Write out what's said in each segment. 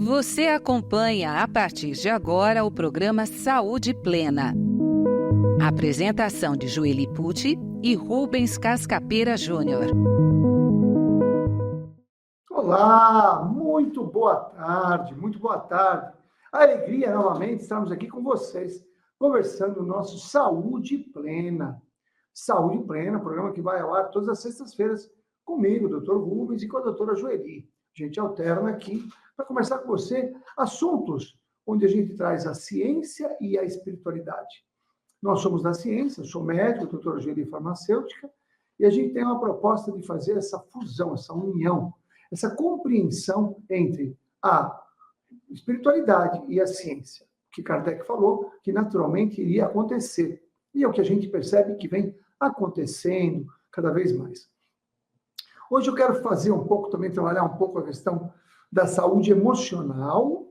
Você acompanha a partir de agora o programa Saúde Plena. Apresentação de Joeli Pucci e Rubens Cascapeira Júnior. Olá, muito boa tarde, muito boa tarde. Alegria novamente estarmos aqui com vocês, conversando o nosso Saúde Plena. Saúde Plena, programa que vai ao ar todas as sextas-feiras comigo, o Dr. Rubens, e com a doutora Joeli. A gente alterna aqui para conversar com você assuntos onde a gente traz a ciência e a espiritualidade. Nós somos da ciência, eu sou médico, doutora Joeli farmacêutica, e a gente tem uma proposta de fazer essa fusão, essa união, essa compreensão entre a espiritualidade e a ciência, que Kardec falou que naturalmente iria acontecer. E é o que a gente percebe que vem acontecendo cada vez mais. Hoje eu quero fazer um pouco, também trabalhar um pouco a questão da saúde emocional.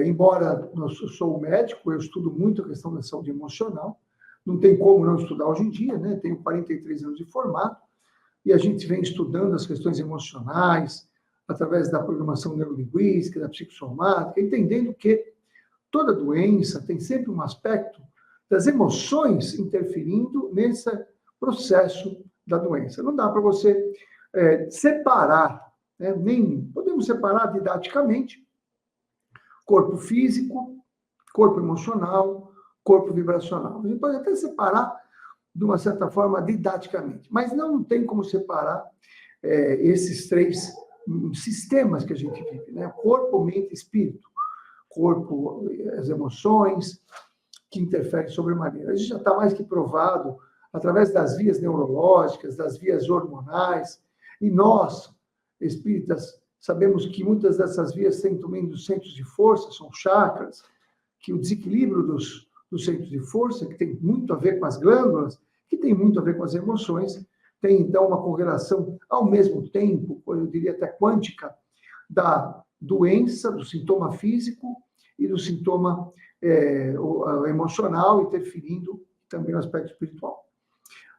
Embora eu sou médico, eu estudo muito a questão da saúde emocional. Não tem como não estudar hoje em dia, né? Tenho 43 anos de formado e a gente vem estudando as questões emocionais através da programação neurolinguística, da psicossomática, entendendo que toda doença tem sempre um aspecto das emoções interferindo nesse processo da doença. Não dá para você separar, né? Nem podemos separar didaticamente corpo físico, corpo emocional, corpo vibracional. A gente pode até separar de uma certa forma didaticamente, mas não tem como separar esses três sistemas que a gente vive, né? Corpo, mente e espírito. Corpo, as emoções, que interferem sobremaneira. A gente já está mais que provado através das vias neurológicas, das vias hormonais, e nós, espíritas, sabemos que muitas dessas vias têm também dos centros de força, são chakras, que o desequilíbrio dos centros de força, que tem muito a ver com as glândulas, que tem muito a ver com as emoções, tem então uma correlação ao mesmo tempo, eu diria até quântica, da doença, do sintoma físico e do sintoma emocional, interferindo também no aspecto espiritual.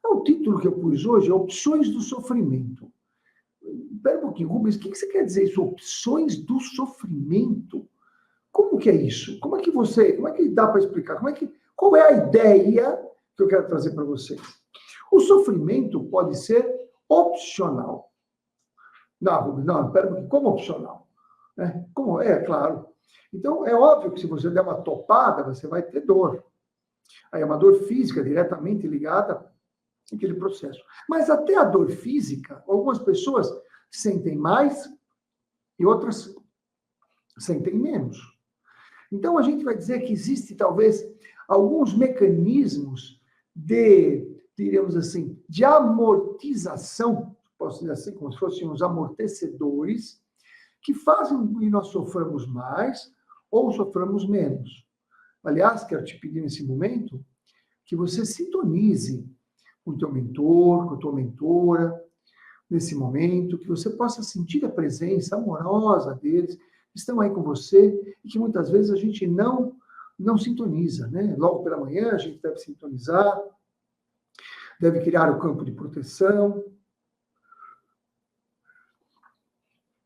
O título que eu pus hoje é Opções do Sofrimento. Espera um pouquinho, Rubens, o que você quer dizer isso? Opções do sofrimento? Como que é isso? Como é que dá para explicar? Qual é a ideia que eu quero trazer para vocês? O sofrimento pode ser opcional. Não, Rubens, não, espera um pouquinho, como opcional? Como é, claro. Então, é óbvio que se você der uma topada, você vai ter dor. Aí é uma dor física diretamente ligada àquele processo. Mas até a dor física, algumas pessoas sentem mais e outras sentem menos. Então, a gente vai dizer que existe, talvez, alguns mecanismos diríamos assim, de amortização, posso dizer assim, como se fossem os amortecedores, que fazem com que nós soframos mais ou soframos menos. Aliás, quero te pedir nesse momento que você sintonize com o teu mentor, com a tua mentora, nesse momento, que você possa sentir a presença amorosa deles, que estão aí com você e que muitas vezes a gente não sintoniza, né? Logo pela manhã a gente deve sintonizar, deve criar o campo de proteção,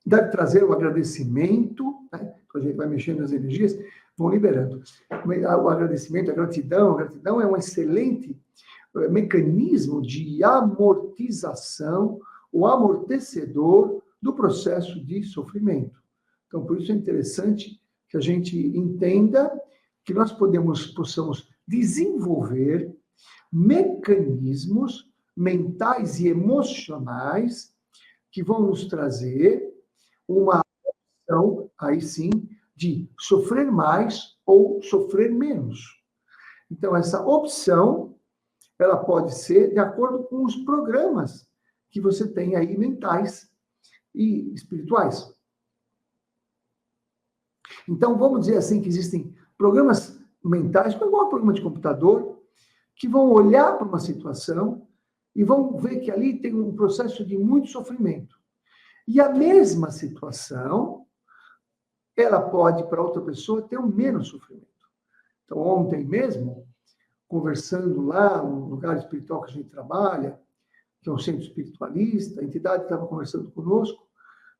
deve trazer o agradecimento, né? Então a gente vai mexendo nas energias, vão liberando. O agradecimento, a gratidão é um excelente mecanismo de amortização, o amortecedor do processo de sofrimento. Então, por isso é interessante que a gente entenda que nós possamos desenvolver mecanismos mentais e emocionais que vão nos trazer uma opção, aí sim, de sofrer mais ou sofrer menos. Então, essa opção, ela pode ser de acordo com os programas que você tem aí mentais e espirituais. Então, vamos dizer assim que existem programas mentais, como igual um programa de computador, que vão olhar para uma situação e vão ver que ali tem um processo de muito sofrimento. E a mesma situação, ela pode, para outra pessoa, ter um menos sofrimento. Então, ontem mesmo, conversando lá no lugar espiritual que a gente trabalha, que é um centro espiritualista, a entidade estava conversando conosco,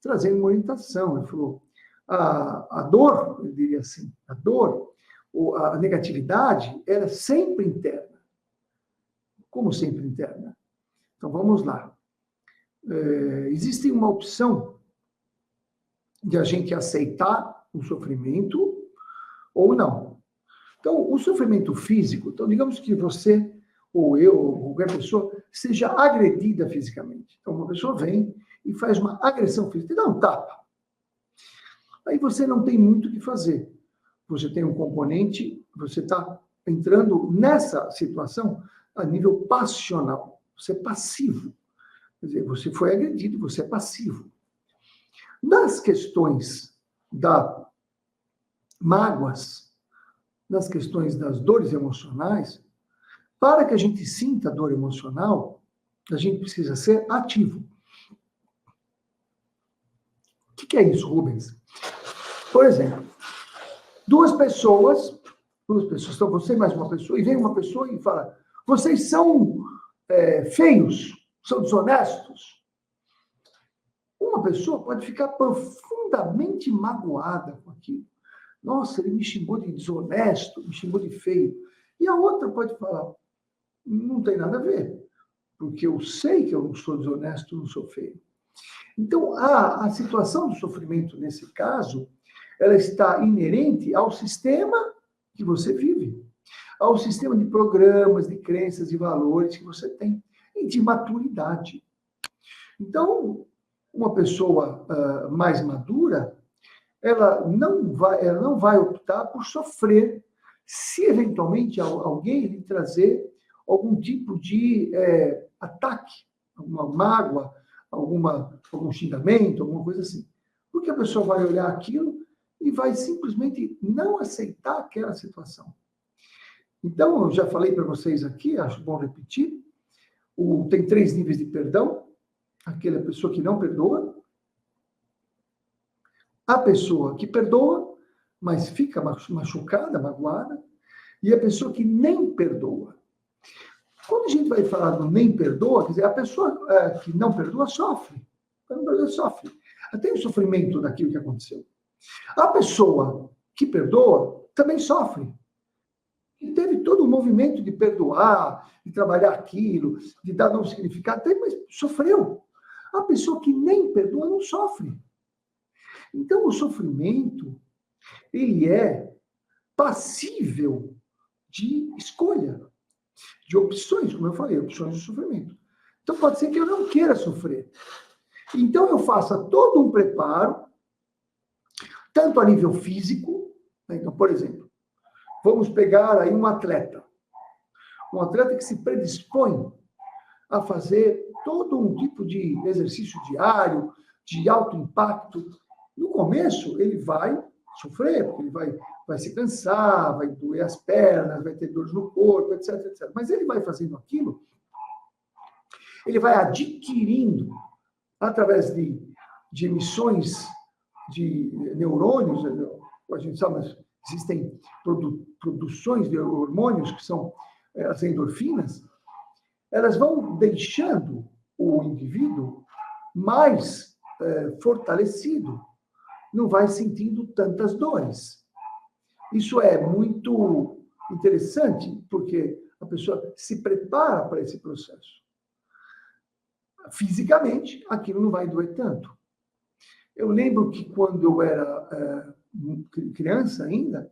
trazendo uma orientação. Ele falou, A dor, eu diria assim, a dor, a negatividade, era sempre interna. Como sempre interna? Então, vamos lá. Existe uma opção de a gente aceitar o sofrimento ou não. Então, o sofrimento físico, então, digamos que você, ou eu, ou qualquer pessoa, seja agredida fisicamente. Então, uma pessoa vem e faz uma agressão física, e dá um tapa. Aí você não tem muito o que fazer. Você tem um componente, você está entrando nessa situação a nível passional. Você é passivo. Quer dizer, você foi agredido, você é passivo. Nas questões das mágoas, nas questões das dores emocionais, para que a gente sinta a dor emocional, a gente precisa ser ativo. O que é isso, Rubens? Por exemplo, duas pessoas, então você mais uma pessoa, e vem uma pessoa e fala, vocês são feios, são desonestos. Uma pessoa pode ficar profundamente magoada com aquilo. Nossa, ele me xingou de desonesto, me xingou de feio. E a outra pode falar, não tem nada a ver, porque eu sei que eu não sou desonesto, não sou feio. Então, a situação do sofrimento, nesse caso, ela está inerente ao sistema que você vive, ao sistema de programas, de crenças e valores que você tem, e de maturidade. Então, uma pessoa mais madura, ela não vai optar por sofrer se eventualmente alguém lhe trazer algum tipo de ataque, alguma mágoa, algum xingamento, alguma coisa assim. Porque a pessoa vai olhar aquilo e vai simplesmente não aceitar aquela situação. Então, eu já falei para vocês aqui, acho bom repetir, tem 3 níveis de perdão. Aquela pessoa que não perdoa, a pessoa que perdoa, mas fica machucada, magoada, e a pessoa que nem perdoa. Quando a gente vai falar do nem perdoa, quer dizer, a pessoa que não perdoa sofre. Não perdoa, sofre. Tem o sofrimento daquilo que aconteceu. A pessoa que perdoa também sofre. E teve todo o movimento de perdoar, de trabalhar aquilo, de dar novo significado, mas sofreu. A pessoa que nem perdoa não sofre. Então, o sofrimento, ele é passível de escolha, de opções, como eu falei, opções de sofrimento. Então, pode ser que eu não queira sofrer. Então, eu faça todo um preparo, tanto a nível físico, né? Então, por exemplo, vamos pegar aí um atleta que se predispõe a fazer todo um tipo de exercício diário, de alto impacto. No começo, ele vai sofrer, porque ele vai se cansar, vai doer as pernas, vai ter dores no corpo, etc, etc. Mas ele vai fazendo aquilo, ele vai adquirindo, através de emissões de neurônios, a gente sabe, mas existem produções de hormônios, que são as endorfinas, elas vão deixando o indivíduo mais fortalecido, não vai sentindo tantas dores. Isso é muito interessante, porque a pessoa se prepara para esse processo. Fisicamente, aquilo não vai doer tanto. Eu lembro que quando eu era criança ainda,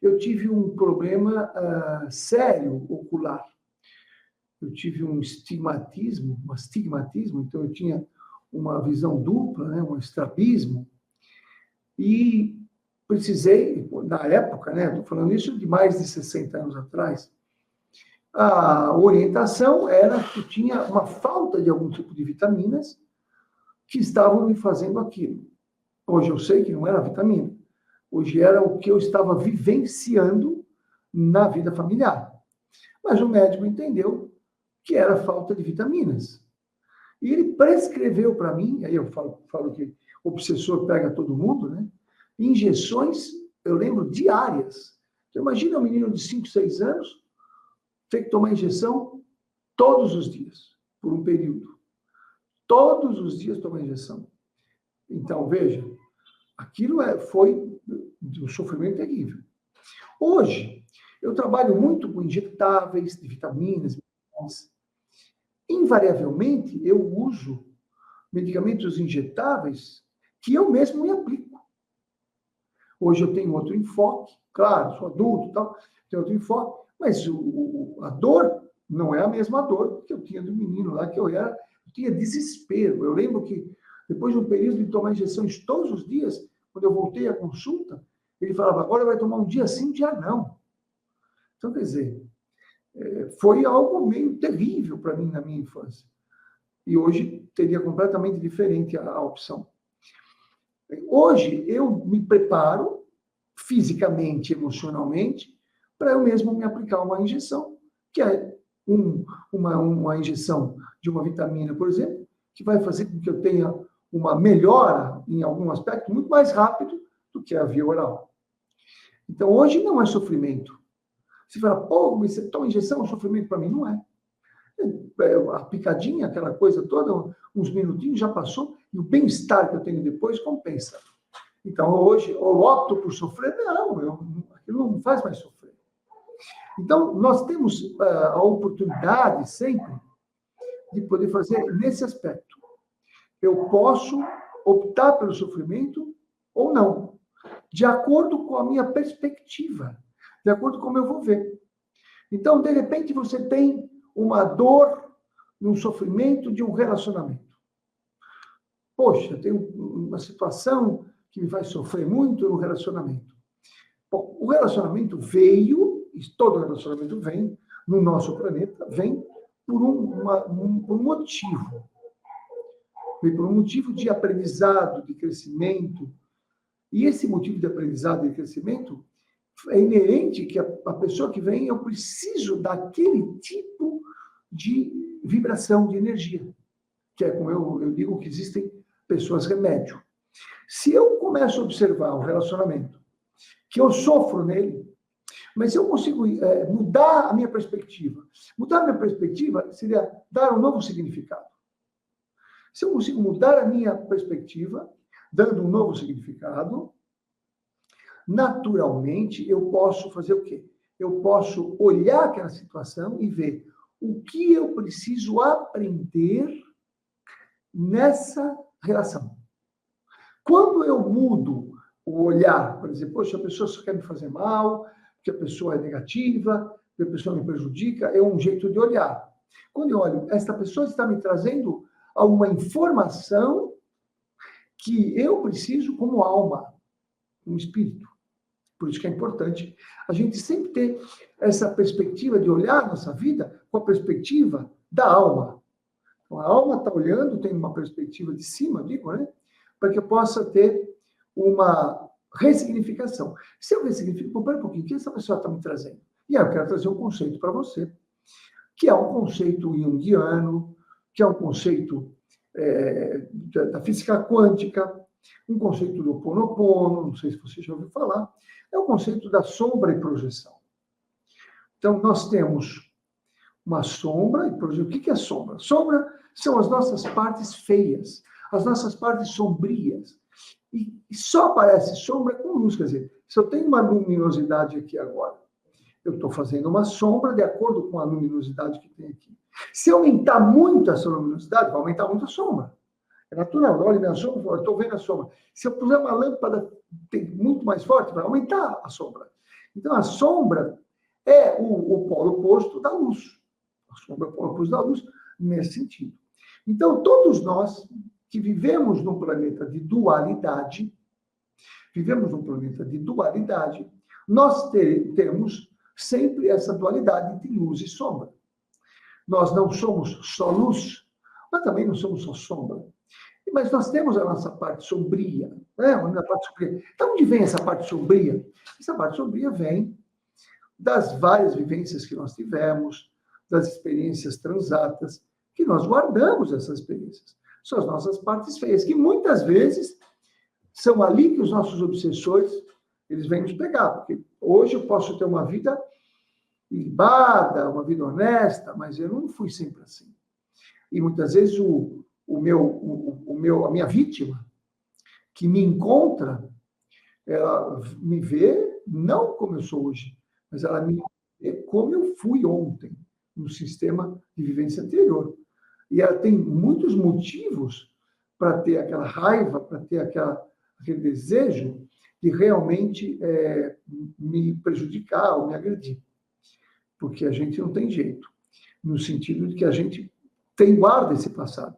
eu tive um problema sério ocular. Eu tive um astigmatismo, então eu tinha uma visão dupla, né, um estrabismo, e precisei, na época, né, estou falando isso de mais de 60 anos atrás, a orientação era que eu tinha uma falta de algum tipo de vitaminas que estavam me fazendo aquilo. Hoje eu sei que não era vitamina. Hoje era o que eu estava vivenciando na vida familiar. Mas o médico entendeu que era falta de vitaminas. E ele prescreveu para mim, aí eu falo que o obsessor pega todo mundo, né? Injeções, eu lembro, diárias. Então, imagina um menino de 5, 6 anos ter que tomar injeção todos os dias, por um período. Todos os dias tomar injeção. Então, veja, Aquilo foi um sofrimento terrível. Hoje, eu trabalho muito com injetáveis de vitaminas, minerais. Invariavelmente, eu uso medicamentos injetáveis que eu mesmo me aplico. Hoje eu tenho outro enfoque, claro, sou adulto e tal, tenho outro enfoque, mas a dor não é a mesma dor que eu tinha do menino lá, que eu tinha desespero. Eu lembro que depois de um período de tomar injeções todos os dias, quando eu voltei à consulta, ele falava, agora vai tomar um dia sim, um dia não. Então, quer dizer, foi algo meio terrível para mim na minha infância. E hoje teria completamente diferente a opção. Hoje eu me preparo fisicamente, emocionalmente, para eu mesmo me aplicar uma injeção, que é uma injeção de uma vitamina, por exemplo, que vai fazer com que eu tenha uma melhora em algum aspecto muito mais rápido do que a via oral. Então, hoje não é sofrimento. Você fala, pô, mas você toma injeção, é um sofrimento para mim? Não é. A picadinha, aquela coisa toda, uns minutinhos já passou, e o bem-estar que eu tenho depois compensa. Então, hoje, eu opto por sofrer? Não, aquilo não faz mais sofrer. Então, nós temos a oportunidade sempre de poder fazer nesse aspecto. Eu posso optar pelo sofrimento ou não, de acordo com a minha perspectiva, de acordo com como eu vou ver. Então, de repente, você tem uma dor, um sofrimento de um relacionamento. Poxa, tem uma situação que me faz sofrer muito no relacionamento. Bom, o relacionamento veio, e todo relacionamento vem, no nosso planeta, vem por um motivo. Vem por um motivo de aprendizado, de crescimento. E esse motivo de aprendizado e de crescimento é inerente que a pessoa que vem, eu preciso daquele tipo de vibração, de energia. Que é como eu digo que existem pessoas remédio. Se eu começo a observar o relacionamento, que eu sofro nele, mas eu consigo mudar a minha perspectiva. Mudar a minha perspectiva seria dar um novo significado. Se eu consigo mudar a minha perspectiva, dando um novo significado, naturalmente eu posso fazer o quê? Eu posso olhar aquela situação e ver o que eu preciso aprender nessa relação. Quando eu mudo o olhar, por exemplo, poxa, a pessoa só quer me fazer mal, que a pessoa é negativa, que a pessoa me prejudica, é um jeito de olhar. Quando eu olho, esta pessoa está me trazendo alguma informação que eu preciso como alma, como espírito. Por isso que é importante a gente sempre ter essa perspectiva de olhar a nossa vida com a perspectiva da alma. Então, a alma está olhando, tem uma perspectiva de cima, digo, né? Para que eu possa ter uma ressignificação. Se eu ressignifico, pera um pouquinho, o que essa pessoa está me trazendo? E aí eu quero trazer um conceito para você, que é um conceito junguiano, que é um conceito da física quântica, um conceito do Ho'oponopono, não sei se você já ouviu falar, é o conceito da sombra e projeção. Então, nós temos uma sombra e projeção. O que é sombra? Sombra são as nossas partes feias, as nossas partes sombrias. E só aparece sombra com luz. Quer dizer, se eu tenho uma luminosidade aqui agora, eu estou fazendo uma sombra de acordo com a luminosidade que tem aqui. Se aumentar muito essa luminosidade, vai aumentar muito a sombra. É natural, olha minha sombra, eu estou vendo a sombra. Se eu puser uma lâmpada muito mais forte, vai aumentar a sombra. Então, a sombra é o polo oposto da luz. A sombra é o polo oposto da luz, nesse sentido. Então, todos nós que vivemos num planeta de dualidade, nós temos sempre essa dualidade de luz e sombra. Nós não somos só luz, mas também não somos só sombra. Mas nós temos a nossa parte sombria, né? A parte sombria. Então, onde vem essa parte sombria? Essa parte sombria vem das várias vivências que nós tivemos, das experiências transatas, que nós guardamos essas experiências. São as nossas partes feias, que muitas vezes são ali que os nossos obsessores, eles vêm nos pegar, porque hoje eu posso ter uma vida ilibada, uma vida honesta, mas eu não fui sempre assim. E muitas vezes a minha vítima, que me encontra, ela me vê não como eu sou hoje, mas ela me vê como eu fui ontem, no sistema de vivência anterior. E ela tem muitos motivos para ter aquela raiva, para ter aquele desejo de realmente me prejudicar ou me agredir. Porque a gente não tem jeito, no sentido de que a gente guarda esse passado.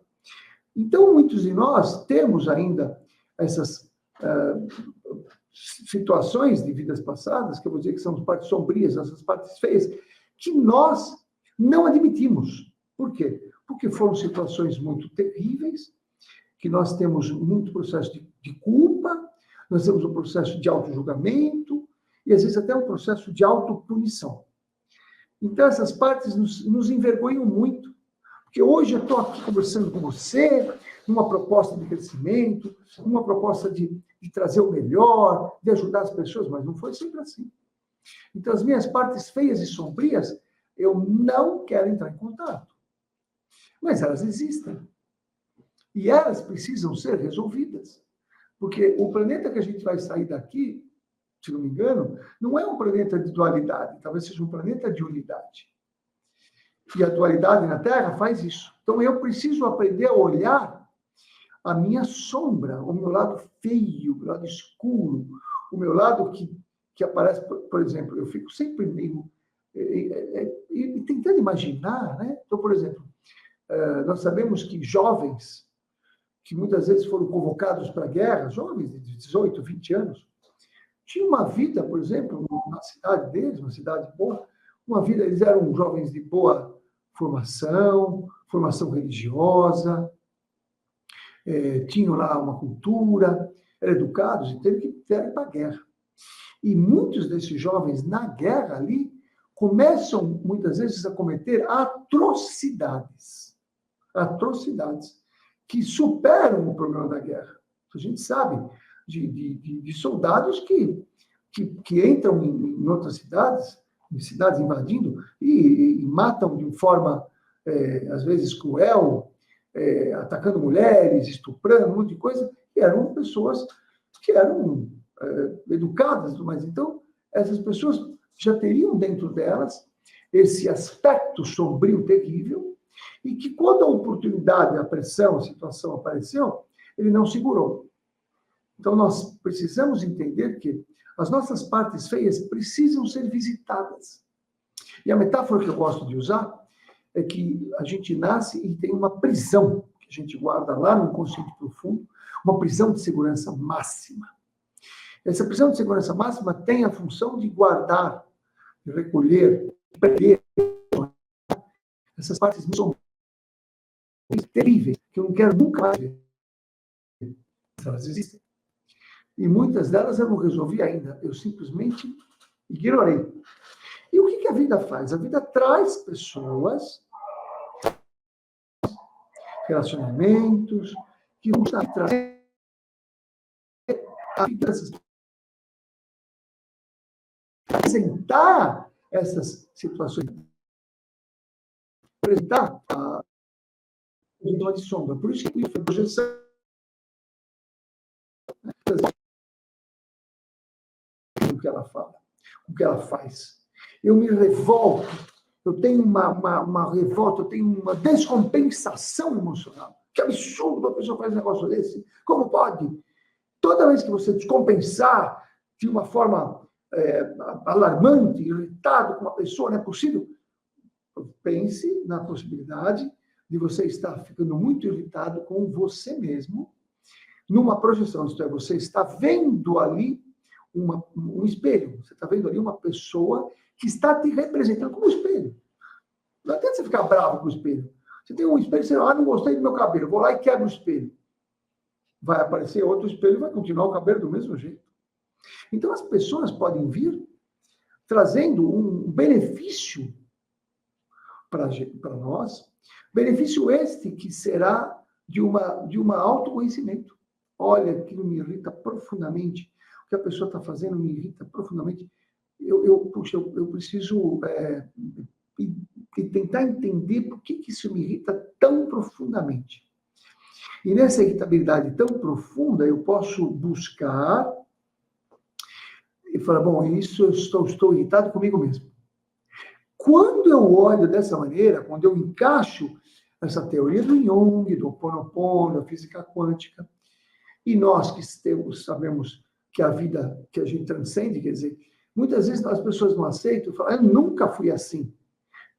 Então, muitos de nós temos ainda essas situações de vidas passadas, que eu vou dizer que são as partes sombrias, essas partes feias, que nós não admitimos. Por quê? Porque foram situações muito terríveis, que nós temos muito processo de culpa, nós temos um processo de autojulgamento, e às vezes até um processo de autopunição. Então, essas partes nos envergonham muito. Porque hoje eu estou aqui conversando com você, numa proposta de crescimento, numa proposta de trazer o melhor, de ajudar as pessoas, mas não foi sempre assim. Então, as minhas partes feias e sombrias, eu não quero entrar em contato. Mas elas existem. E elas precisam ser resolvidas. Porque o planeta que a gente vai sair daqui, se não me engano, não é um planeta de dualidade, talvez seja um planeta de unidade. E a dualidade na Terra faz isso. Então, eu preciso aprender a olhar a minha sombra, o meu lado feio, o meu lado escuro, o meu lado que aparece, por exemplo, eu fico sempre meio tentando imaginar, né? Então, por exemplo, nós sabemos que jovens, que muitas vezes foram convocados para a guerra, jovens de 18, 20 anos, tinham uma vida, por exemplo, na cidade deles, uma cidade boa, uma vida, eles eram jovens de boa formação religiosa, tinham lá uma cultura, eram educados e teve que ir para a guerra. E muitos desses jovens, na guerra ali, começam, muitas vezes, a cometer atrocidades. Atrocidades que superam o problema da guerra. A gente sabe de soldados que entram em outras cidades, em cidades invadindo, e matam de forma, às vezes, cruel, atacando mulheres, estuprando, um monte de coisa, e eram pessoas que eram educadas, mas então essas pessoas já teriam dentro delas esse aspecto sombrio terrível, e que quando a oportunidade, a pressão, a situação apareceu, ele não segurou. Então nós precisamos entender que as nossas partes feias precisam ser visitadas. E a metáfora que eu gosto de usar é que a gente nasce e tem uma prisão que a gente guarda lá no inconsciente profundo, uma prisão de segurança máxima. Essa prisão de segurança máxima tem a função de guardar, de recolher, de prender essas partes terríveis, que eu não quero nunca mais ver. Elas existem. E muitas delas eu não resolvi ainda, eu simplesmente ignorei. E o que a vida faz? A vida traz pessoas, relacionamentos, que vão trazer a vida dessas pessoas. Apresentar essas situações, apresentar a de sombra. Por isso que a projeção o que ela fala, o que ela faz. Eu me revolto, eu tenho uma revolta, eu tenho uma descompensação emocional. Que absurdo a pessoa faz um negócio desse. Como pode? Toda vez que você descompensar de uma forma alarmante, irritado com uma pessoa, não é possível. Pense na possibilidade de você estar ficando muito irritado com você mesmo, numa projeção, isto é, você está vendo ali um espelho, você está vendo ali uma pessoa que está te representando como espelho. Não adianta você ficar bravo com o espelho. Você tem um espelho, você não gostei do meu cabelo, vou lá e quebro o espelho. Vai aparecer outro espelho e vai continuar o cabelo do mesmo jeito. Então, as pessoas podem vir trazendo um benefício para nós, benefício este que será de uma autoconhecimento. Olha, aquilo me irrita profundamente. O que a pessoa está fazendo me irrita profundamente. Eu preciso tentar entender por que isso me irrita tão profundamente. E nessa irritabilidade tão profunda, eu posso buscar e falar, bom, isso eu estou irritado comigo mesmo. Quando eu olho dessa maneira, quando eu encaixo essa teoria do Jung, do Ho'oponopono, da física quântica, e nós que sabemos que a vida, que a gente transcende, quer dizer, muitas vezes as pessoas não aceitam, falam, eu nunca fui assim,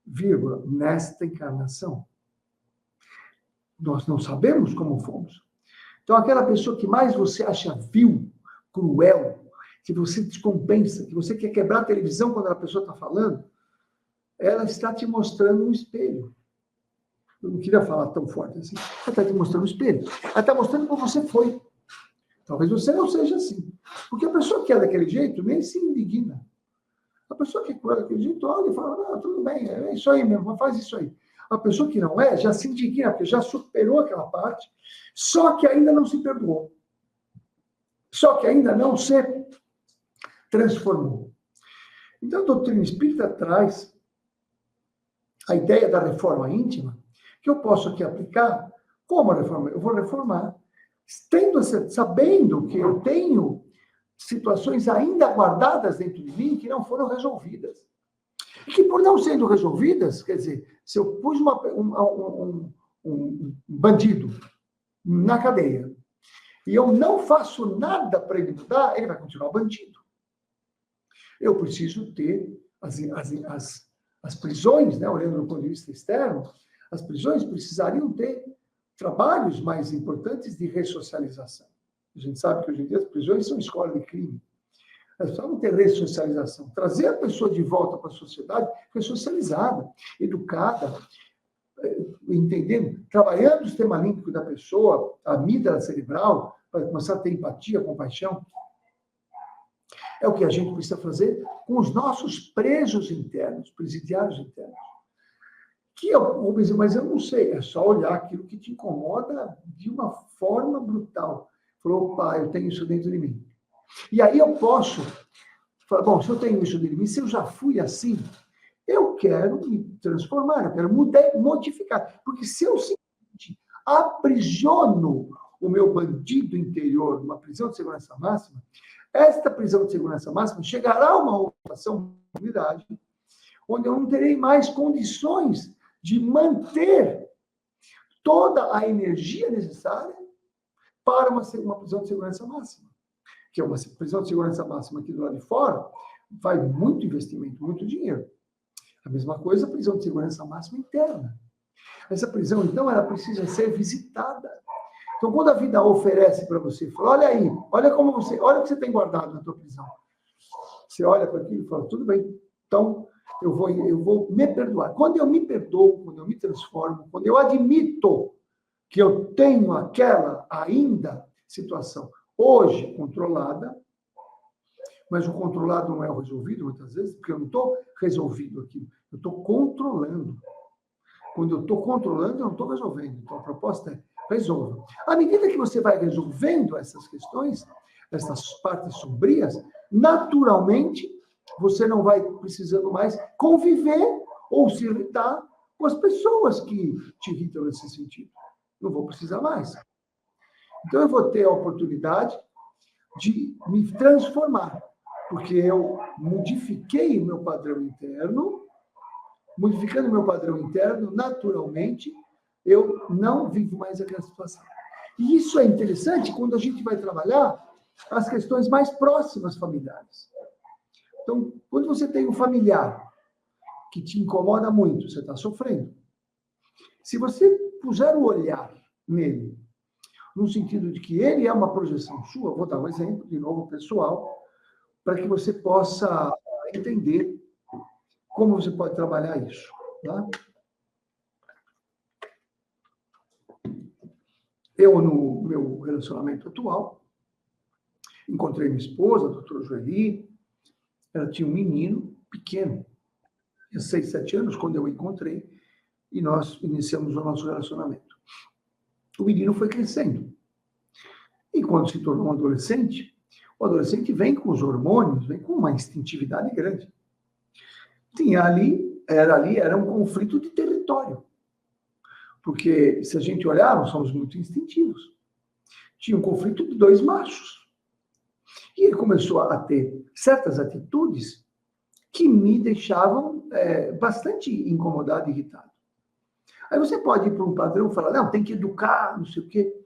vírgula, nesta encarnação. Nós não sabemos como fomos. Então, aquela pessoa que mais você acha vil, cruel, que você descompensa, que você quer quebrar a televisão quando a pessoa está falando, ela está te mostrando um espelho. Eu não queria falar tão forte assim. Ela está te mostrando um espelho. Ela está mostrando como você foi. Talvez você não seja assim. Porque a pessoa que é daquele jeito nem se indigna. A pessoa que é daquele jeito olha e fala, ah, tudo bem, é isso aí mesmo, faz isso aí. A pessoa que não é, já se indigna, porque já superou aquela parte, só que ainda não se perdoou. Só que ainda não se transformou. Então, a doutrina espírita traz a ideia da reforma íntima, que eu posso aqui aplicar. Como a reforma? Eu vou reformar, sabendo que eu tenho situações ainda guardadas dentro de mim que não foram resolvidas. E que, por não sendo resolvidas, quer dizer, se eu pus um bandido na cadeia e eu não faço nada para ele mudar, ele vai continuar bandido. Eu preciso ter as prisões, né, olhando do ponto de vista externo, as prisões precisariam ter trabalhos mais importantes de ressocialização. A gente sabe que hoje em dia as prisões são escola de crime. Nós precisamos ter ressocialização, trazer a pessoa de volta para a sociedade ressocializada, educada, entendendo, trabalhando o sistema límbico da pessoa, a amígdala cerebral, para começar a ter empatia, compaixão. É o que a gente precisa fazer com os nossos presos internos, presidiários internos. Que eu vou dizer, mas eu não sei, é só olhar aquilo que te incomoda de uma forma brutal. Falou, opa, eu tenho isso dentro de mim. E aí eu posso falar, bom, se eu tenho isso dentro de mim, se eu já fui assim, eu quero me transformar, eu quero modificar. Porque se eu simplesmente aprisiono o meu bandido interior numa prisão de segurança máxima, esta prisão de segurança máxima chegará a uma unidade onde eu não terei mais condições de manter toda a energia necessária para uma prisão de segurança máxima. Que é uma prisão de segurança máxima aqui do lado de fora, vai muito investimento, muito dinheiro. A mesma coisa a prisão de segurança máxima interna. Essa prisão, então, ela precisa ser visitada. Então, quando a vida oferece para você, fala, olha aí, olha o que você tem guardado na tua prisão. Você olha para aquilo e fala, tudo bem, então eu vou me perdoar. Quando eu me perdoo, quando eu me transformo, quando eu admito que eu tenho aquela ainda situação hoje controlada, mas o controlado não é o resolvido, muitas vezes, porque eu não estou resolvido aquilo, eu estou controlando. Quando eu estou controlando, eu não estou resolvendo. Então, a proposta é resolva. À medida que você vai resolvendo essas questões, essas partes sombrias, naturalmente, você não vai precisando mais conviver ou se irritar com as pessoas que te irritam nesse sentido. Não vou precisar mais. Então, eu vou ter a oportunidade de me transformar, porque eu modifiquei o meu padrão interno. Modificando o meu padrão interno, naturalmente, eu não vivo mais aquela situação. E isso é interessante quando a gente vai trabalhar as questões mais próximas familiares. Então, quando você tem um familiar que te incomoda muito, você está sofrendo. Se você puser o olhar nele, no sentido de que ele é uma projeção sua, vou dar um exemplo, de novo, pessoal, para que você possa entender como você pode trabalhar isso. Tá? Eu, no meu relacionamento atual, encontrei minha esposa, a doutora Joeli. Ela tinha um menino pequeno, tinha 6, 7 anos, quando eu o encontrei, e nós iniciamos o nosso relacionamento. O menino foi crescendo. E quando se tornou um adolescente, o adolescente vem com os hormônios, vem com uma instintividade grande. Era um conflito de território. Porque se a gente olhar, nós somos muito instintivos. Tinha um conflito de dois machos. E ele começou a ter certas atitudes que me deixavam bastante incomodado e irritado. Aí você pode ir para um padrão e falar, não, tem que educar, não sei o quê.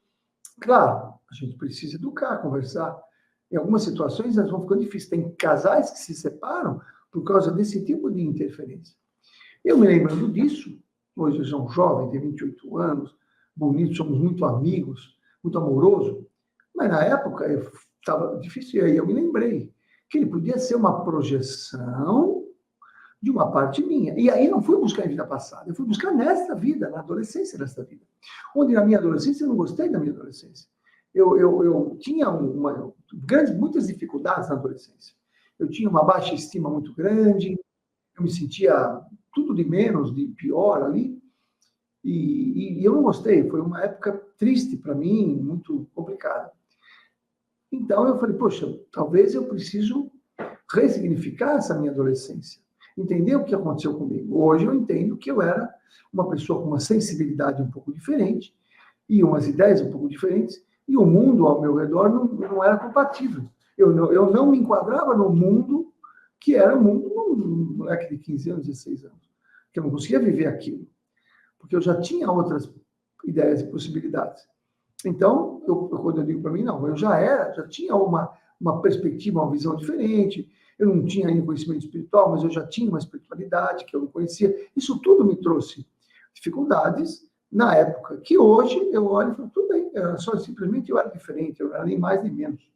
Claro, a gente precisa educar, conversar. Em algumas situações, elas vão ficando difíceis. Tem casais que se separam por causa desse tipo de interferência. Eu me lembrando disso, hoje eu sou um jovem, tenho 28 anos, bonito, somos muito amigos, muito amoroso, mas na época estava difícil, e aí eu me lembrei que ele podia ser uma projeção de uma parte minha. E aí não fui buscar em vida passada, eu fui buscar nesta vida, na adolescência desta vida. Onde na minha adolescência eu não gostei da minha adolescência. Eu tinha muitas dificuldades na adolescência. Eu tinha uma baixa estima muito grande, eu me sentia tudo de menos, de pior ali, e eu não gostei. Foi uma época triste para mim, muito complicada. Então eu falei, poxa, talvez eu preciso ressignificar essa minha adolescência, entender o que aconteceu comigo. Hoje eu entendo que eu era uma pessoa com uma sensibilidade um pouco diferente, e umas ideias um pouco diferentes, e o mundo ao meu redor não era compatível. Eu não me enquadrava no mundo que era o mundo de um moleque de 15 anos, 16 anos, que eu não conseguia viver aquilo, porque eu já tinha outras ideias e possibilidades. Então, quando eu digo para mim, não, eu já tinha uma perspectiva, uma visão diferente, eu não tinha ainda conhecimento espiritual, mas eu já tinha uma espiritualidade que eu não conhecia. Isso tudo me trouxe dificuldades na época, que hoje eu olho e falo, tudo bem, simplesmente eu era diferente, eu não era nem mais nem menos.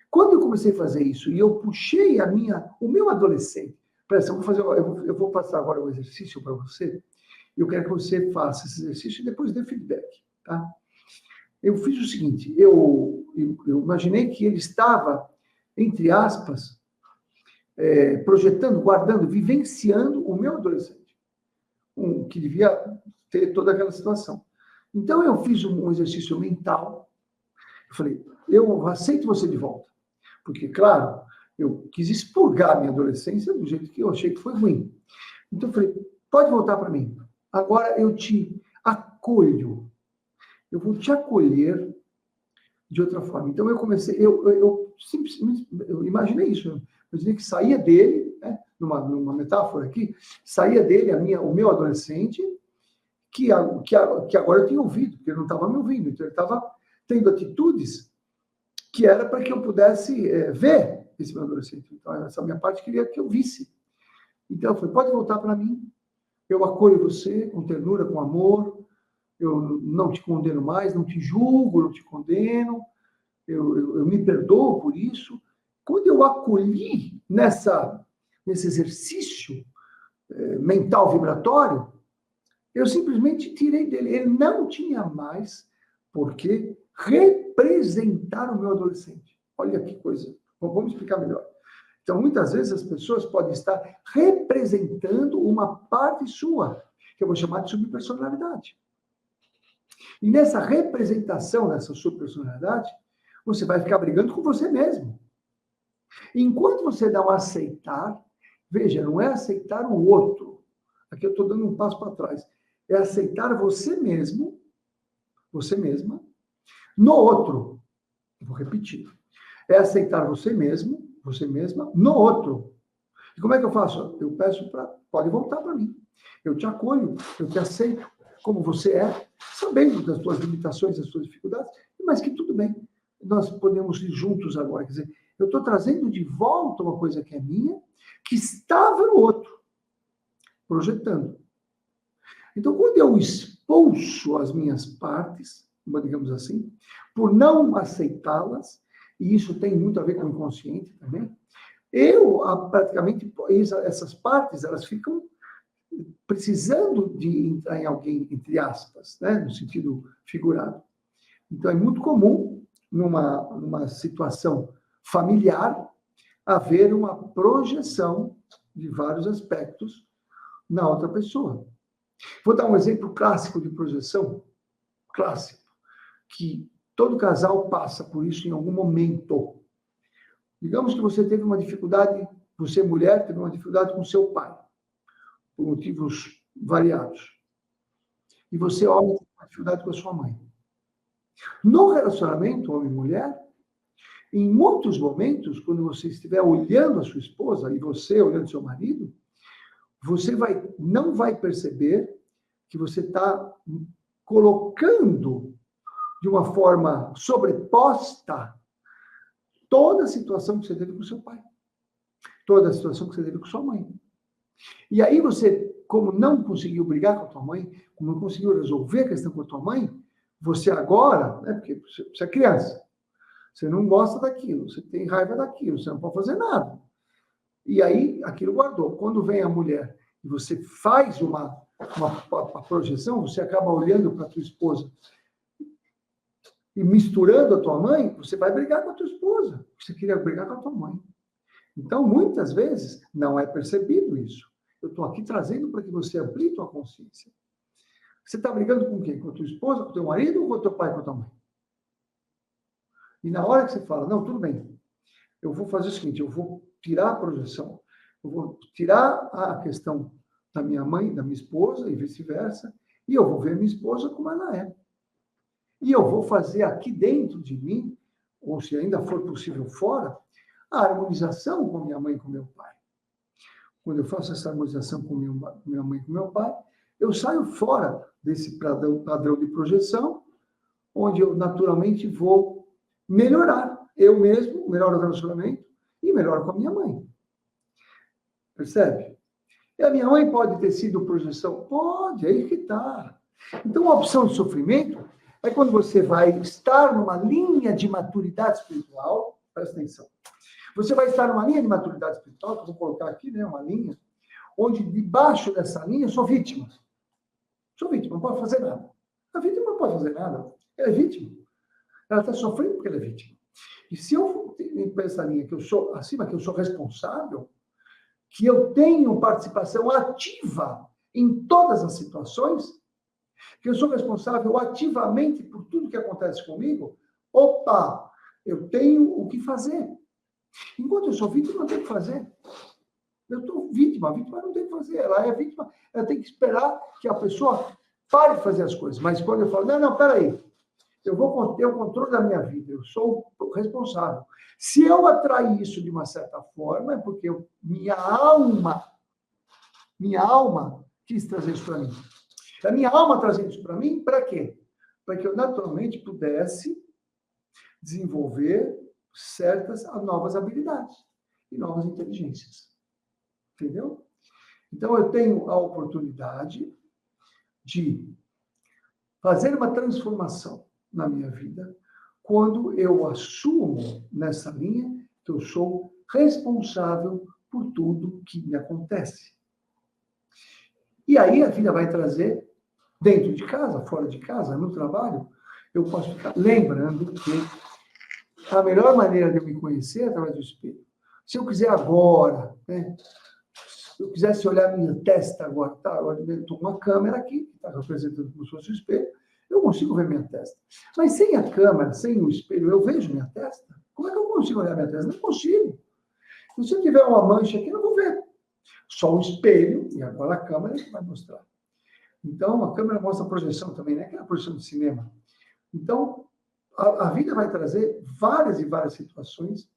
Quando eu comecei a fazer isso e eu puxei o meu adolescente, presta, eu vou passar agora um exercício para você, eu quero que você faça esse exercício e depois dê feedback, tá? Eu fiz o seguinte, eu imaginei que ele estava, entre aspas, projetando, guardando, vivenciando o meu adolescente, que devia ter toda aquela situação. Então, eu fiz um exercício mental, eu falei, eu aceito você de volta, porque, claro, eu quis expurgar a minha adolescência do jeito que eu achei que foi ruim. Então, eu falei, pode voltar para mim, agora eu te acolho, eu vou te acolher de outra forma. Então, eu comecei, eu simplesmente, eu imaginei isso, eu imaginei que saía dele, né, numa metáfora aqui, saía dele o meu adolescente, que agora eu tinha ouvido, porque ele não estava me ouvindo, então ele estava tendo atitudes que era para que eu pudesse ver esse meu adolescente. Então, essa minha parte queria que eu visse. Então, eu falei, pode voltar para mim, eu acolho você com ternura, com amor, eu não te condeno mais, não te julgo, não te condeno, eu me perdoo por isso. Quando eu acolhi nesse exercício mental vibratório, eu simplesmente tirei dele. Ele não tinha mais por que representar o meu adolescente. Olha que coisa. Vamos explicar melhor. Então, muitas vezes as pessoas podem estar representando uma parte sua, que eu vou chamar de subpersonalidade. E nessa representação dessa subpersonalidade, você vai ficar brigando com você mesmo. Enquanto você dá um aceitar, veja, não é aceitar o outro. Aqui eu estou dando um passo para trás. É aceitar você mesmo, você mesma, no outro. Eu vou repetir. É aceitar você mesmo, você mesma, no outro. E como é que eu faço? Eu peço pode voltar para mim. Eu te acolho, eu te aceito como você é, sabendo das suas limitações, das suas dificuldades, mas que tudo bem. Nós podemos ir juntos agora. Quer dizer, eu estou trazendo de volta uma coisa que é minha, que estava no outro, projetando. Então, quando eu expulso as minhas partes, digamos assim, por não aceitá-las, e isso tem muito a ver com o inconsciente também, praticamente, essas partes, elas ficam precisando de entrar em alguém, entre aspas, né, no sentido figurado. Então, é muito comum, numa situação familiar, haver uma projeção de vários aspectos na outra pessoa. Vou dar um exemplo clássico de projeção, clássico, que todo casal passa por isso em algum momento. Digamos que você teve uma dificuldade, você, mulher, teve uma dificuldade com seu pai, por motivos variados. e você, homem, tem uma dificuldade com a sua mãe. No relacionamento homem e mulher, em muitos momentos, quando você estiver olhando a sua esposa e você olhando seu marido, você não vai perceber que você está colocando de uma forma sobreposta toda a situação que você teve com seu pai, toda a situação que você teve com sua mãe. E aí você, como não conseguiu brigar com a tua mãe, como não conseguiu resolver a questão com a tua mãe, você agora, né, porque você é criança, você não gosta daquilo, você tem raiva daquilo, você não pode fazer nada. E aí, aquilo guardou. Quando vem a mulher e você faz uma projeção, você acaba olhando para a tua esposa e misturando a tua mãe, você vai brigar com a tua esposa. Você queria brigar com a tua mãe. Então, muitas vezes, não é percebido isso. Eu estou aqui trazendo para que você amplie tua consciência. Você está brigando com quem? Com a tua esposa, com o teu marido ou com o teu pai, com a tua mãe? E na hora que você fala, não, tudo bem, eu vou fazer o seguinte, eu vou tirar a projeção, eu vou tirar a questão da minha mãe, da minha esposa e vice-versa, e eu vou ver a minha esposa como ela é. E eu vou fazer aqui dentro de mim, ou se ainda for possível fora, a harmonização com minha mãe e com meu pai. Quando eu faço essa harmonização com minha mãe e com meu pai, eu saio fora desse padrão de projeção, onde eu naturalmente vou melhorar eu mesmo, melhoro o relacionamento e melhoro com a minha mãe. Percebe? E a minha mãe pode ter sido projeção? Pode, é aí que está. Então, a opção de sofrimento é quando você vai estar numa linha de maturidade espiritual, presta atenção. Você vai estar numa linha de maturidade espiritual, que eu vou colocar aqui, né, uma linha, onde debaixo dessa linha eu sou vítima. Sou vítima, não pode fazer nada. A vítima não pode fazer nada. Ela é vítima. Ela está sofrendo porque ela é vítima. E se eu pensar essa linha que eu sou, acima, que eu sou responsável, que eu tenho participação ativa em todas as situações, que eu sou responsável ativamente por tudo que acontece comigo, opa, eu tenho o que fazer. Enquanto eu sou vítima, eu não tenho o que fazer. Eu estou vítima, a vítima não tem o que fazer. Ela é vítima, ela tem que esperar que a pessoa pare de fazer as coisas. Mas quando eu falo, não, peraí, eu vou ter o controle da minha vida, eu sou o responsável. Se eu atrair isso de uma certa forma, é porque minha alma quis trazer isso para mim. A minha alma trazendo isso para mim, para quê? Para que eu naturalmente pudesse desenvolver certas novas habilidades e novas inteligências. Entendeu? Então, eu tenho a oportunidade de fazer uma transformação na minha vida quando eu assumo nessa linha que eu sou responsável por tudo que me acontece. E aí a vida vai trazer, dentro de casa, fora de casa, no trabalho, eu posso ficar lembrando que a melhor maneira de eu me conhecer é através do espelho. Se eu quiser agora, né? Se eu quisesse olhar minha testa agora, tá? Eu estou com uma câmera aqui, que está representando como se fosse o espelho, eu consigo ver minha testa. Mas sem a câmera, sem o espelho, eu vejo minha testa? Como é que eu consigo olhar minha testa? Não consigo. Se eu tiver uma mancha aqui, não vou ver. Só o espelho, e agora a câmera que vai mostrar. Então, a câmera mostra a projeção também, né? Aquela projeção de cinema. Então, a vida vai trazer várias e várias situações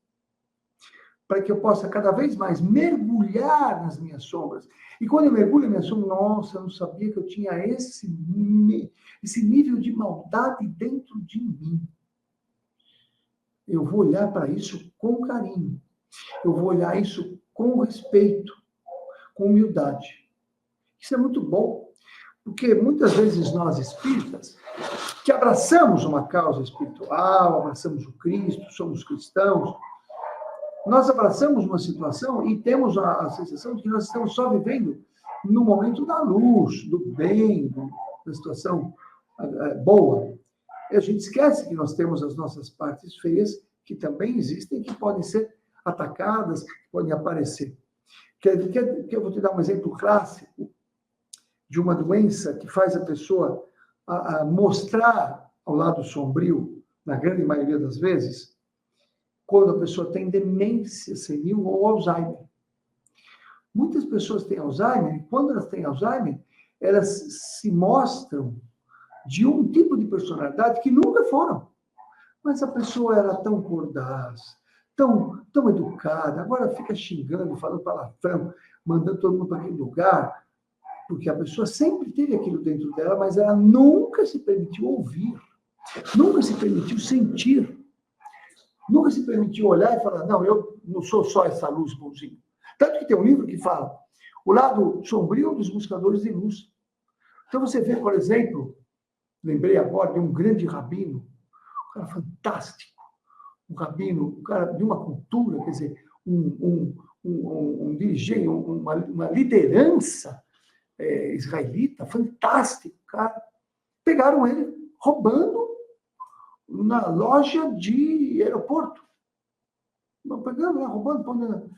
para que eu possa cada vez mais mergulhar nas minhas sombras. E quando eu mergulho nas minhas sombras, nossa, eu não sabia que eu tinha esse nível de maldade dentro de mim. Eu vou olhar para isso com carinho. Eu vou olhar isso com respeito, com humildade. Isso é muito bom, porque muitas vezes nós espíritas, que abraçamos uma causa espiritual, abraçamos o Cristo, somos cristãos, nós abraçamos uma situação e temos a sensação de que nós estamos só vivendo no momento da luz, do bem, da situação boa. E a gente esquece que nós temos as nossas partes feias, que também existem, que podem ser atacadas, que podem aparecer. Eu vou te dar um exemplo clássico de uma doença que faz a pessoa mostrar ao lado sombrio, na grande maioria das vezes, quando a pessoa tem demência senil ou Alzheimer. Muitas pessoas têm Alzheimer, e quando elas têm Alzheimer, elas se mostram de um tipo de personalidade que nunca foram. Mas a pessoa era tão cordaz, tão educada, agora fica xingando, falando palavrão, mandando todo mundo para aquele lugar, porque a pessoa sempre teve aquilo dentro dela, mas ela nunca se permitiu ouvir, nunca se permitiu sentir, nunca se permitiu olhar e falar, não, eu não sou só essa luz bonzinha. Tanto que tem um livro que fala o lado sombrio dos buscadores de luz. Então você vê, por exemplo, lembrei agora de um grande rabino, um cara fantástico, um rabino, um cara de uma cultura, quer dizer, um dirigente, uma liderança israelita, fantástico, cara. Pegaram ele roubando na loja de aeroporto. Pegando lá, roubando.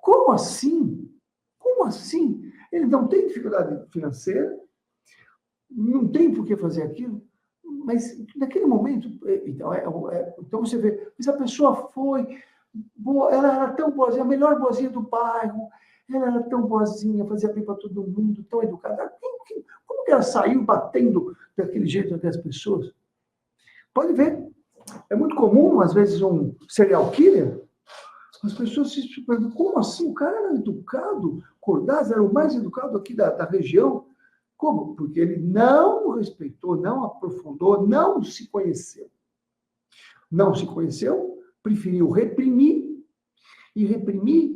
Como assim? Como assim? Ele não tem dificuldade financeira, não tem por que fazer aquilo, mas naquele momento, então você vê, mas a pessoa foi boa, ela era tão boazinha, a melhor boazinha do bairro, ela era tão boazinha, fazia bem para todo mundo, tão educada. Como que ela saiu batendo daquele jeito até as pessoas? Pode ver, é muito comum, às vezes, um serial killer, as pessoas se perguntam, como assim? O cara era educado, Cordaz era o mais educado aqui da região. Como? Porque ele não respeitou, não aprofundou, não se conheceu. Não se conheceu, preferiu reprimir, e reprimir,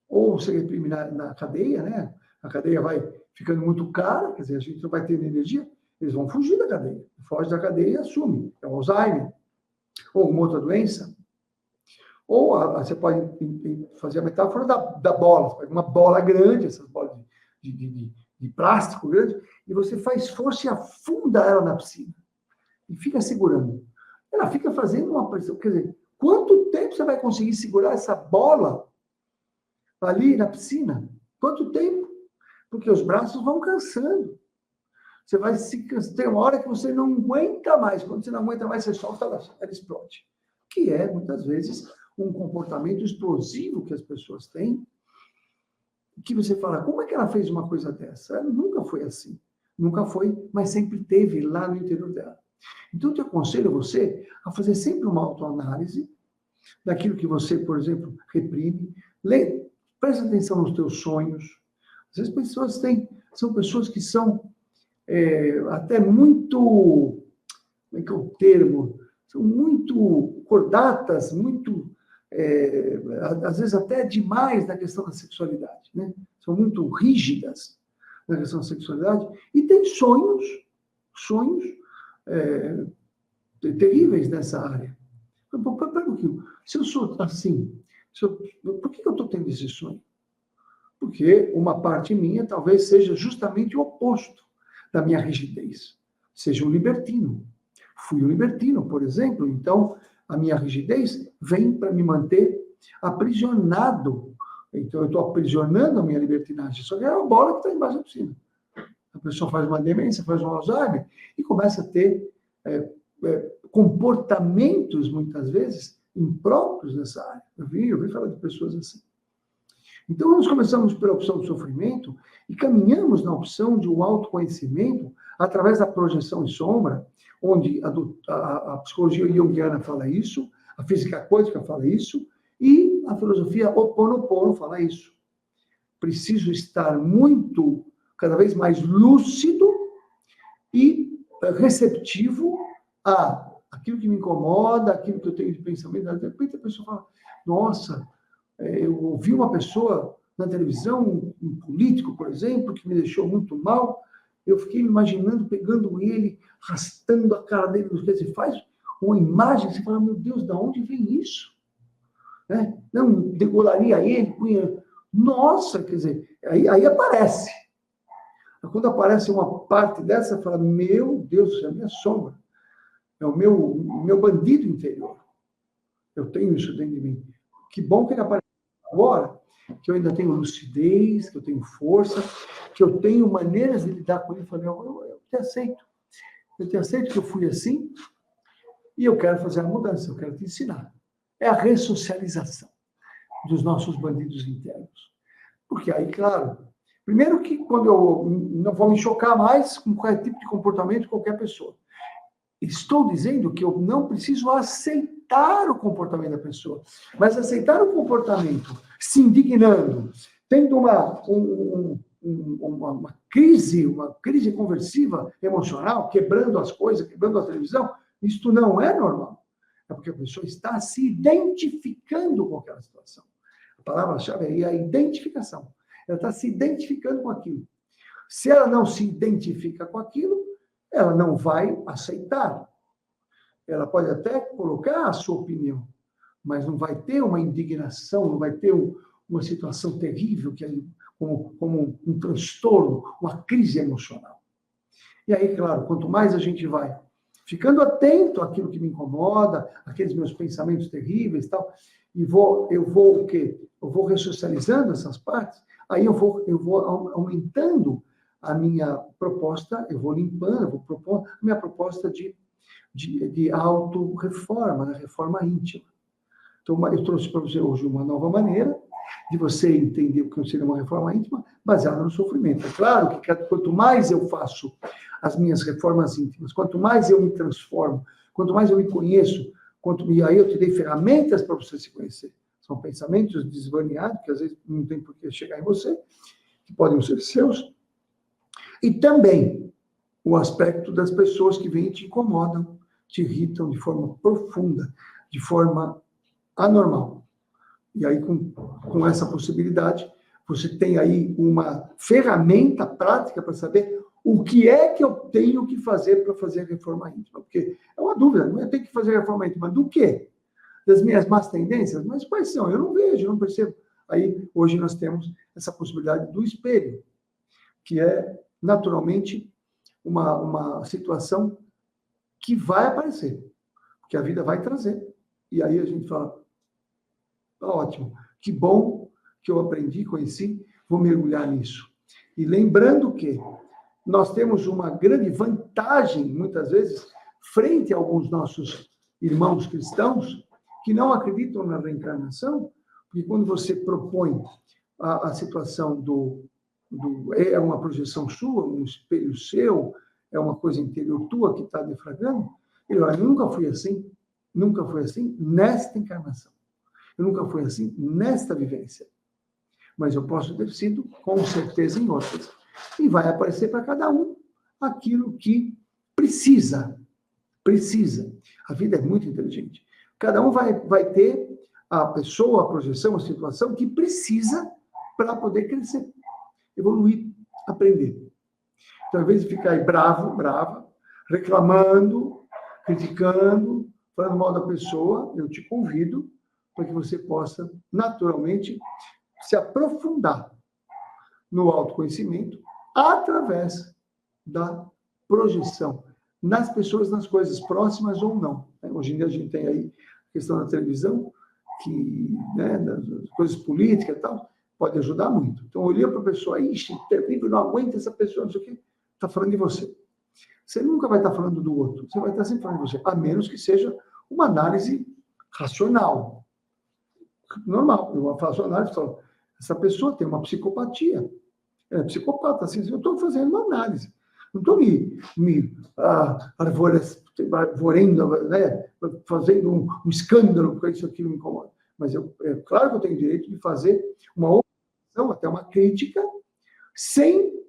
ou se reprimir na cadeia, né? A cadeia vai ficando muito cara, quer dizer, a gente não vai tendo energia, eles vão fugir da cadeia. Foge da cadeia e assume. É o Alzheimer, ou uma outra doença. Ou você pode fazer a metáfora da bola. Você pega uma bola grande, essas bolas de plástico grande, e você faz força e afunda ela na piscina. E fica segurando. Ela fica fazendo uma pressão. Quer dizer, quanto tempo você vai conseguir segurar essa bola ali na piscina? Quanto tempo? Porque os braços vão cansando. Você vai se cansar. Tem uma hora que você não aguenta mais. Quando você não aguenta mais, você solta, ela explode. Que é, muitas vezes, um comportamento explosivo que as pessoas têm, que você fala, como é que ela fez uma coisa dessa? Ela nunca foi assim. Nunca foi, mas sempre teve lá no interior dela. Então, eu te aconselho você a fazer sempre uma autoanálise daquilo que você, por exemplo, reprime. Presta atenção nos teus sonhos. Às vezes, pessoas são pessoas que são até muito, como é que é o termo? São muito cordatas, muito às vezes até demais na questão da sexualidade, né? São muito rígidas na questão da sexualidade e tem sonhos terríveis nessa área. Pera um pouquinho, se eu sou assim, por que eu estou tendo esse sonho? Porque uma parte minha talvez seja justamente o oposto da minha rigidez, seja um libertino. Fui um libertino, por exemplo, então a minha rigidez vem para me manter aprisionado. Então, eu estou aprisionando a minha libertinagem. Só que é uma bola que está embaixo da piscina. A pessoa faz uma demência, faz um Alzheimer e começa a ter comportamentos, muitas vezes, impróprios nessa área. Eu vi falar de pessoas assim. Então, nós começamos pela opção do sofrimento e caminhamos na opção de um autoconhecimento através da projeção em sombra, onde a psicologia junguiana fala isso, a física quântica fala isso, e a filosofia Ho'oponopono fala isso. Preciso estar cada vez mais lúcido e receptivo a aquilo que me incomoda, aquilo que eu tenho de pensamento. De repente a pessoa fala, nossa, eu ouvi uma pessoa na televisão, um político, por exemplo, que me deixou muito mal, eu fiquei me imaginando, pegando ele, arrastando a cara dele, você faz uma imagem, você fala, meu Deus, de onde vem isso? Não, degolaria ele, punha... Nossa, quer dizer, aí aparece. Quando aparece uma parte dessa, fala, meu Deus, isso é a minha sombra. É o meu bandido interior. Eu tenho isso dentro de mim. Que bom que ele apareceu agora, que eu ainda tenho lucidez, que eu tenho força, que eu tenho maneiras de lidar com ele. Eu falei, eu te aceito. Eu te aceito que eu fui assim e eu quero fazer a mudança, eu quero te ensinar. É a ressocialização dos nossos bandidos internos. Porque aí, claro, Primeiro que quando eu não vou me chocar mais com qualquer tipo de comportamento de qualquer pessoa. Estou dizendo que eu não preciso aceitar o comportamento da pessoa, mas aceitar o comportamento, se indignando, tendo uma crise conversiva emocional, quebrando as coisas, quebrando a televisão, isto não é normal. É porque a pessoa está se identificando com aquela situação. A palavra-chave aí é a identificação. Ela está se identificando com aquilo. Se ela não se identifica com aquilo, ela não vai aceitar. Ela pode até colocar a sua opinião, mas não vai ter uma indignação, não vai ter uma situação terrível, que é como um transtorno, uma crise emocional. E aí, claro, quanto mais a gente vai ficando atento àquilo que me incomoda, aqueles meus pensamentos terríveis e tal, e eu vou o quê? Eu vou ressocializando essas partes, aí eu vou aumentando a minha proposta, eu vou limpando, eu vou propor a minha proposta de auto-reforma, né? Reforma íntima. Então, eu trouxe para você hoje uma nova maneira de você entender o que seria uma reforma íntima baseada no sofrimento. É claro que quanto mais eu faço as minhas reformas íntimas, quanto mais eu me transformo, quanto mais eu me conheço, e aí eu te dei ferramentas para você se conhecer. São pensamentos desvaneados, que às vezes não tem por que chegar em você, que podem ser seus. E também o aspecto das pessoas que vêm e te incomodam, te irritam de forma profunda, de forma anormal. E aí, com essa possibilidade, você tem aí uma ferramenta prática para saber o que é que eu tenho que fazer para fazer a reforma íntima. Porque é uma dúvida, não é ter que fazer a reforma íntima do quê? Das minhas más tendências? Mas quais são? Eu não vejo, eu não percebo. Aí, hoje nós temos essa possibilidade do espelho, que é, naturalmente, uma situação que vai aparecer, que a vida vai trazer. E aí a gente fala, ótimo, que bom que eu aprendi, conheci, vou mergulhar nisso. E lembrando que nós temos uma grande vantagem, muitas vezes, frente a alguns nossos irmãos cristãos que não acreditam na reencarnação, porque quando você propõe a situação é uma projeção sua, um espelho seu, é uma coisa interior tua que está deflagrando, ele olha, eu nunca fui assim nesta encarnação. Eu nunca fui assim nesta vivência. Mas eu posso ter sido, com certeza, em outras. E vai aparecer para cada um aquilo que precisa. Precisa. A vida é muito inteligente. Cada um vai ter a pessoa, a projeção, a situação que precisa para poder crescer, evoluir, aprender. Então, ao invés de ficar aí brava, reclamando, criticando, falando mal da pessoa, eu te convido para que você possa, naturalmente, se aprofundar no autoconhecimento através da projeção nas pessoas, nas coisas próximas ou não. Hoje em dia a gente tem aí a questão da televisão, que, né, das coisas políticas e tal, pode ajudar muito. Então, olhei para a pessoa, ixi, terrível, não aguenta essa pessoa, não sei o quê, está falando de você. Você nunca vai estar falando do outro, você vai estar sempre falando de você, a menos que seja uma análise racional. Normal, eu faço análise e falo, essa pessoa tem uma psicopatia. Ela é psicopata, assim, eu estou fazendo uma análise. Não estou me arvorendo, né, fazendo um escândalo, porque isso aqui me incomoda. Mas é claro que eu tenho direito de fazer uma observação, até uma crítica, sem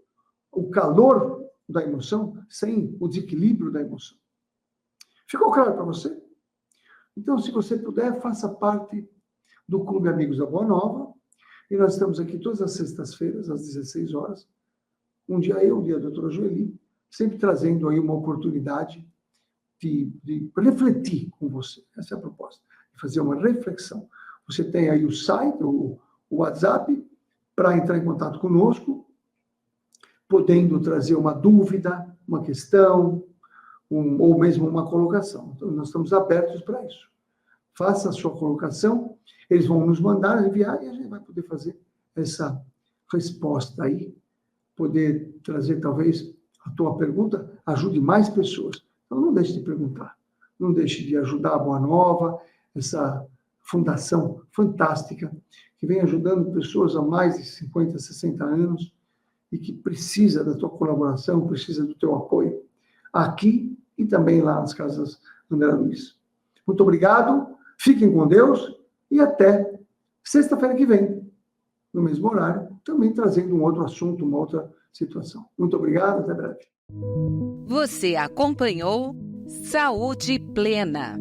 o calor da emoção, sem o desequilíbrio da emoção. Ficou claro para você? Então, se você puder, faça parte do Clube Amigos da Boa Nova, e nós estamos aqui todas as sextas-feiras, às 16 horas, um dia eu, um dia a doutora Joeli, sempre trazendo aí uma oportunidade de refletir com você. Essa é a proposta, de fazer uma reflexão. Você tem aí o site, o WhatsApp, para entrar em contato conosco, podendo trazer uma dúvida, uma questão, ou mesmo uma colocação. Então, nós estamos abertos para isso. Faça a sua colocação, eles vão nos mandar, enviar, e a gente vai poder fazer essa resposta aí, poder trazer, talvez, a tua pergunta ajude mais pessoas. Então, não deixe de perguntar, não deixe de ajudar a Boa Nova, essa fundação fantástica, que vem ajudando pessoas há mais de 50, 60 anos, e que precisa da tua colaboração, precisa do teu apoio, aqui e também lá nas casas André Luiz. Muito obrigado, fiquem com Deus e até sexta-feira que vem, no mesmo horário, também trazendo um outro assunto, uma outra situação. Muito obrigado, até breve. Você acompanhou Saúde Plena.